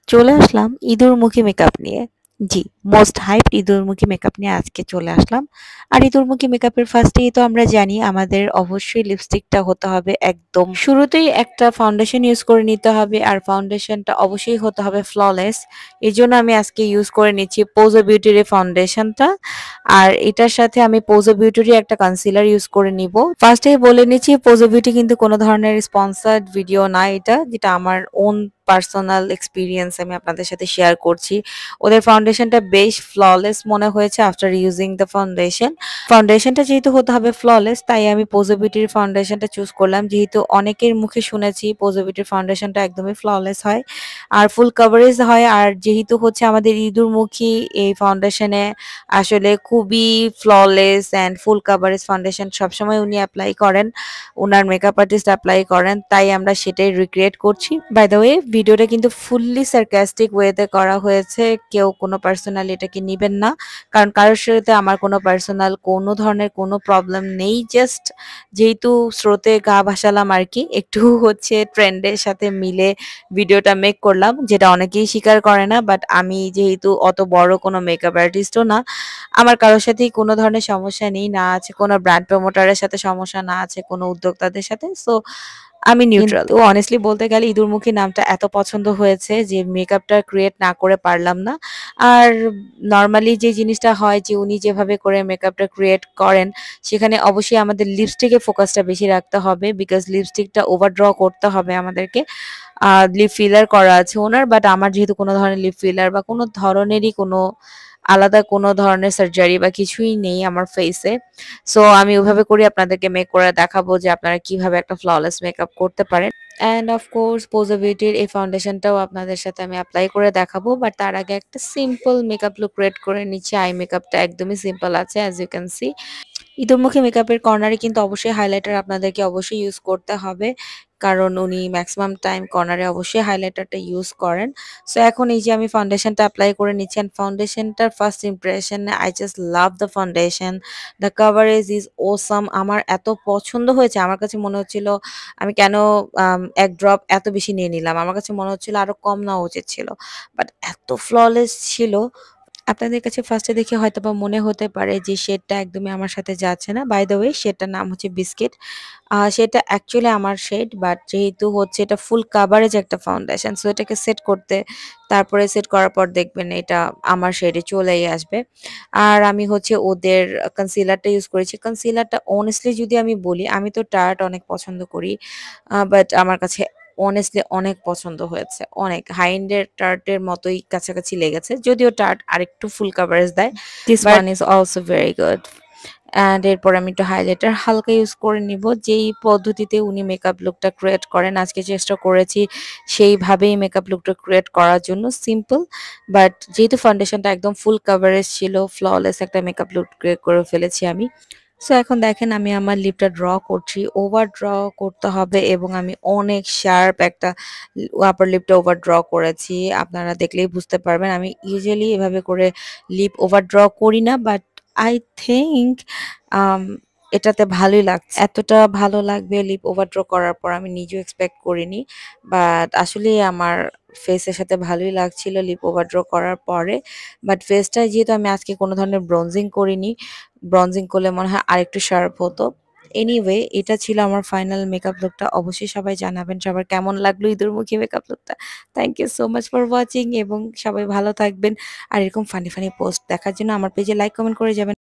চলে আসলাম ইঁদুরমুখী মেকআপ নিয়ে। জি, most hyped ইঁদুরমুখী makeup নিয়ে আজকে চলে আসলাম। আর ইঁদুরমুখী মেকআপের ফার্স্টেই তো আমরা জানি আমাদের অবশ্যই লিপস্টিকটা হতে হবে একদম শুরুতেই একটা ফাউন্ডেশন ইউজ করে নিতে হবে আর ফাউন্ডেশনটা অবশ্যই হতে হবে ফ্ললেস। এজন্য আমি আজকে ইউজ করে নিচ্ছি পোজো বিউটির এই ফাউন্ডেশনটা। আর এটার সাথে আমি পোজো বিউটিরই একটা কনসিলার ইউজ করে নিব। ফার্স্টেই বলে নিচ্ছি পোজো বিউটি কিন্তু কোনো ধরনের স্পন্সর্ড ভিডিও না, এটা যেটা আমার ওন পার্সোনাল এক্সপিরিয়েন্স আমি আপনাদের সাথে শেয়ার করছি। ওদের ফাউন্ডেশনটা বেশ ফ্ললেস মনে হয়েছে আফটার ইউজিং দ্য ফাউন্ডেশনটা যেহেতু হতে হবে ফ্ললেস, তাই আমি পোজো বিউটির ফাউন্ডেশনটা চুজ করলাম, যেহেতু অনেকের মুখে শুনেছি পোজো বিউটির ফাউন্ডেশনটা একদমই ফ্ললেস হয় আর ফুল কভারেজ হয়। আর যেহেতু হচ্ছে আমাদের ইঁদুরমুখী, এই ফাউন্ডেশনে আসলে খুবই flawless and full coverage foundation সবসময় উনি অ্যাপ্লাই করেন, ওনার মেকআপ আর্টিস্ট অ্যাপ্লাই করেন, তাই আমরা সেটাই রিক্রিয়েট করছি। বাই দ্য ওয়ে, ভিডিওটা কিন্তু ফুললি সার্কাস্টিক ওয়েতে করা হয়েছে, কেউ কোনো পার্সোনালি এটাকে নিবেন না, কারণ কারোর সাথে আমার কোনো পার্সোনাল কোনো ধরনের কোনো প্রবলেম নেই। জাস্ট যেহেতু স্রোতে গা ভাসালাম আর কি, একটু হচ্ছে ট্রেন্ডের সাথে মিলে ভিডিওটা মেক করলাম, যেটা অনেকেই স্বীকার করে না। বাট আমি যেহেতু অত বড় কোনো মেকআপ আর্টিস্টও না, আমার কারোর সাথেই কোনো ধরনের সমস্যা নেই, না আছে কোনো ব্র্যান্ড প্রমোটারের সাথে সমস্যা, না আছে কোনো উদ্যোক্তাদের সাথে। সো আমি নিউট্রাল। তো অনেস্টলি বলতে গেলে ইঁদুরমুখী নামটা এত পছন্দ হয়েছে যে মেকআপটা ক্রিয়েট না করে পারলাম না। আর নরমালি যে জিনিসটা হয় যে উনি যেভাবে করে মেকআপটা ক্রিয়েট করেন, সেখানে অবশ্যই আমাদের লিপস্টিকে ফোকাসটা বেশি রাখতে হবে, বিকজ লিপস্টিকটা ওভার ড্র করতে হবে আমাদেরকে। লিপ ফিলার করা আছে ওনার, বাট আমার যেহেতু কোনো ধরনের লিপ ফিলার বা কোনো ধরনেরই কোনো আলাদা কোনো ধরনের সার্জারি বা কিছুই নেই আমার ফেসে, সো আমি ওভাবে করে আপনাদেরকে মেক করে দেখাবো যে আপনারা কিভাবে একটা ফ্ললেস মেকআপ করতে পারেন। অ্যান্ড অফকোর্স পোজো বিউটির এই ফাউন্ডেশনটাও আপনাদের সাথে আমি অ্যাপ্লাই করে দেখাবো, বাট তার আগে একটা সিম্পল মেকআপ লুক ক্রিয়েট করে নিচ্ছি। আই মেকআপটা একদমই সিম্পল আছে, অ্যাজ ইউ ক্যান সি। ইঁদুরমুখী মেকআপের কর্নারে কিন্তু অবশ্যই হাইলাইটার আপনাদেরকে অবশ্যই ইউজ করতে হবে, কারণ উনি ম্যাক্সিমাম টাইম কর্নারে অবশ্যই হাইলাইটারটা ইউজ করেন। সো এখন এই যে আমি ফাউন্ডেশনটা অ্যাপ্লাই করে নিচ্ছি, অ্যান্ড ফাউন্ডেশনটার first impression I just love the foundation, the coverage is awesome. আমার এত পছন্দ হয়েছে, আমার কাছে মনে হচ্ছিল আমি কেন এক ড্রপ এত বেশি নিয়ে নিলাম, আমার কাছে মনে হচ্ছিল আরো কম নেওয়া উচিত ছিল, বাট এত ফ্ললেস ছিল। আপনাদের কাছে ফার্স্টে দেখে হয়তোবা মনে হতে পারে যে শেডটা একদমই আমার সাথে যাচ্ছে না। বাই দ্য ওয়ে, শেডটার নাম হচ্ছে বিস্কিট। সেটা অ্যাকচুয়ালি আমার শেড, বাট যেহেতু হচ্ছে এটা ফুল কাভারেজ একটা ফাউন্ডেশন, সো এটাকে সেট করতে, তারপরে সেট করার পর দেখবেন এটা আমার শেডে চলেই আসবে। আর আমি হচ্ছে ওদের কনসিলারটা ইউজ করেছি। কনসিলারটা অনেস্টলি যদি আমি বলি, আমি তো টার্ট অনেক পছন্দ করি, বাট আমার কাছে অনেস্টলি অনেক পছন্দ হয়েছে। অনেক হাই এন্ড এর টার্টের মতোই কাছাকাছি লেগেছে। যদিও টার্ট আরেকটু ফুল কভারেজ দেয়। This one is also very good. And এরপর আমি একটু হাইলাইটার হালকা ইউজ করে নিব। যেই পদ্ধতিতে উনি মেকআপ লুকটা ক্রিয়েট করেন, আজকে চেষ্টা করেছি সেইভাবেই মেকআপ লুকটা ক্রিয়েট করার জন্য, সিম্পল। বাট যেহেতু ফাউন্ডেশনটা একদম ফুল কভারেজ ছিল, ফ্ললেস একটা মেকআপ লুক ক্রিয়েট করে ফেলেছি আমি। সো এখন দেখেন আমি আমার লিপটা ড্র করছি, ওভার ড্র করতে হবে এবং আমি অনেক শার্প একটা আপার লিপটা ওভার ড্র করেছি। আপনারা দেখলেই বুঝতে পারবেন আমি ইউজুয়ালি এভাবে করে লিপ ওভার ড্র করি না, বাট আই থিংক আম এটাতে ভালোই লাগছে। এতটা ভালো লাগবে লিপ ওভার ড্র করার পর আমি নিজেও এক্সপেক্ট করিনি। বাট আসলেই আমার ফেসের সাথে ভালোই লাগছিল লিপ ওভার ড্র করার পরে। বাট ফেসটা যেহেতু আমি আজকে কোনো ধরনের ব্রোনজিং করিনি, ব্রোনজিং করলে মনে হয় আরেকটু শার্প হতো। এনিওয়ে, এটা ছিল আমার ফাইনাল মেকআপ লুকটা। অবশ্যই সবাই জানাবেন সবার কেমন লাগলো ইঁদুরমুখী মেকআপ লুকটা। Thank you so much for watching এবং সবাই ভালো থাকবেন। আর এরকম ফানি পোস্ট দেখার জন্য আমার পেজে লাইক কমেন্ট করে যাবেন।